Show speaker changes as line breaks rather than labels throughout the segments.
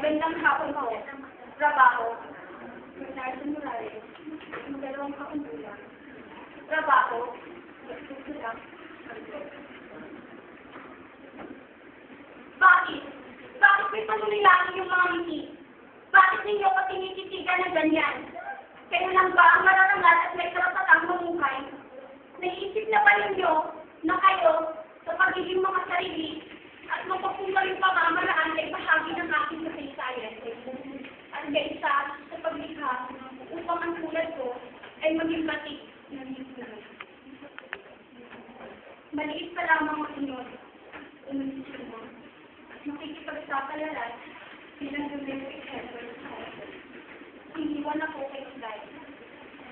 Magandang hapon po. Trabaho. Bernardo Morales. Magdalawang kaundulan. Trabaho. Bakit? Bakit may panulilangin yung mga ngiti? Bakit ninyo ko tinititigan na ganyan? Kayo lang ba ang mararangal at may karapatang mamukay? Naisip na ba ninyo na kayo sa pagiging mga sarili at mapapungaling pamamaraan ay bahagi ng aking kasaysayan? At kaysa sa paglikha upang ang tulad ko ay maging batik ng hikulan. Maliit pa lamang ang inyon, umisip mo, at makikipagsapalaran bilang domestic helper sa hotel. Iniwan ako kay Sly.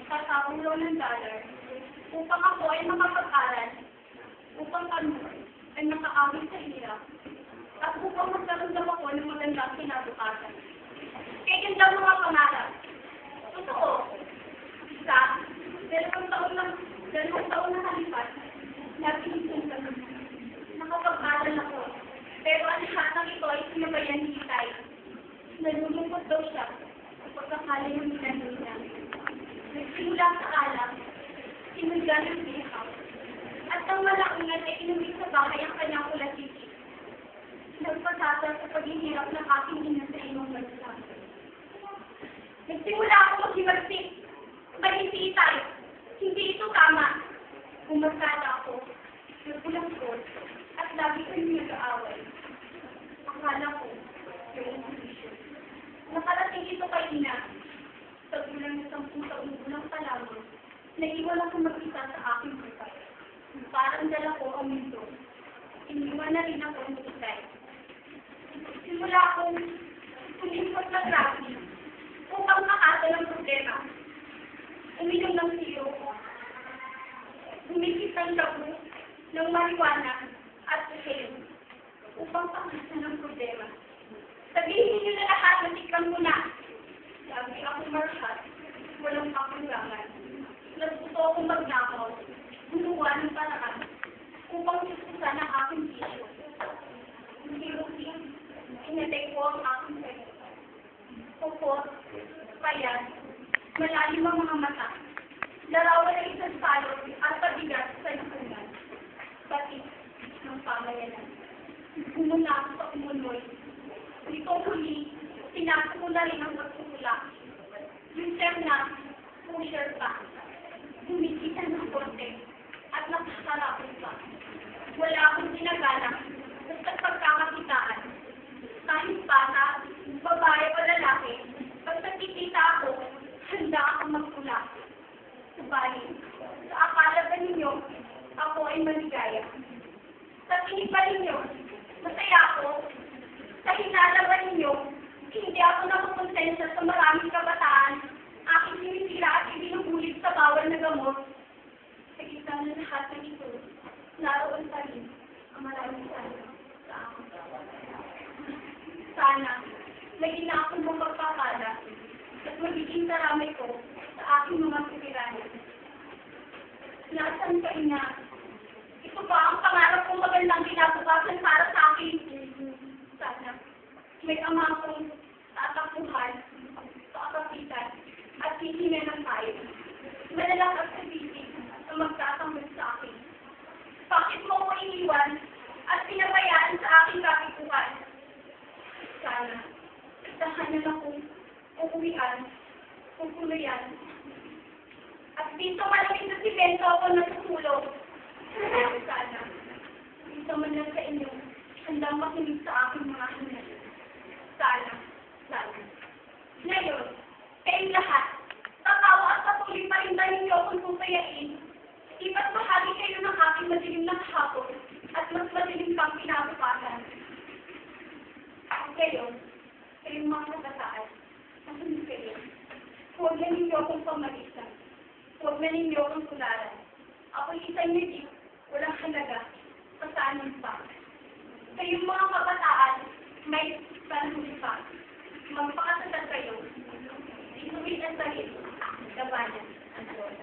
Tatakulong ng dollar upang ako ay makapag-aral, upang kami ay makaawit sa hirap, at upang magkaroon daw ako ng magandang kinabukasan. Kaya yun daw mga pangarap. Totoo. Isa, dalawang taon na halipat, napinising kami. Nakapag-aral ako. Pero ang lahat ng ito ay sinabayan ni Itay. Nalulungkot daw siya sa pagkakali ng minanong niya. Nagsimula sa alam, sinulga ng bihak. At ang malaungan ay inuwi sa bahay ang kanyang kulasiti. Nagpasasa sa paghihirap ng aking ina sa imong bansa. Nagsimula ako maghimagsik. Balik si Itay. Hindi ito tama. Umasada ako. Nagpulang ko. At lagi kami nag-aaway. Akala ko, yung institution. Nakarating ito kay ina. Sa bulan na 10 taon gulang pa lamang, naiwan ako mag-isa sa aking buhay. Parang dala ko ang mundo. Iniwan na rin ako ng Itay. Simula akong pulimpot na grabe upang makasa ng problema. Uminom ng siyo. Humigit ng gabu ng marijuana at heroin upang pakasa ng problema. Sabihin niyo na lahat na tikang mo na. Sabi ako marshal, walang kakulangan. Nagputo akong magnakaw, gumawa ng paraan upang sususan ang aking bisyo. Hindi, inatay ko ang aking sarili. Pupot, payat, malalim ang mga mata. Larawan ng isang salot at pabigat sa lipunan. Batik ng pamayanan. Umuna ako sa umunoy. Dito huli, pinasok ko na rin ang pagkukula. Yung term na pusher pa. Gumigitan ng konti at nakakarapin pa. Wala akong ginagalang basta pagkakakitaan. Kahit bata, babae o lalaki, basta titita ako, handa akong magpula. Subalit, sa akala ba ninyo, ako ay maligaya? Sa tingin ba ninyo, masaya ako? Sa hinala ba ninyo, hindi ako nakukonsensya sa maraming kabataan, aking sinisira at ibinubulit sa bawal na gamot. Sa gitna ng lahat ng ito, naroon pa rin ang maraming sana sa akin. Sana, maging na akong mapagpapala at magiging taramay ko sa aking mga sitiranan. Nasaan ka, ina? Ito ba ang pangarap kong magandang kinabukasan para sa akin? Sana, may ama akong tatakbuhan, kaakapitan, at hihinga ng tayo. Madalang activity na magtatanggol sa akin. Bakit mo ko iniwan at pinabayaan sa aking kapituhan? Sana, tahanan akong uuwian, pupuluyan. At dito malamig na simento ako natutulog. Sana, dito man lang sa inyo, handang makinig sa aking mga hinay. Sana. Ngayon, kayong lahat, tatawa at patuloy pa rin dahil niyo akong pupayain. Iba't bahagi kayo ng aking madilim na hapon at mas madilim pang pinabukasan. Ngayon, kayong mga kabataan, nasunod kayo. Huwag na ninyo akong pamalisan. Huwag na ninyo akong tularan. Ako'y isang naging walang halaga, pasanin pa. Kayong mga kabataan, may panhuli pa. Magpakasasal kayo. Ituwid ang sarili. Labanan ang Diyos.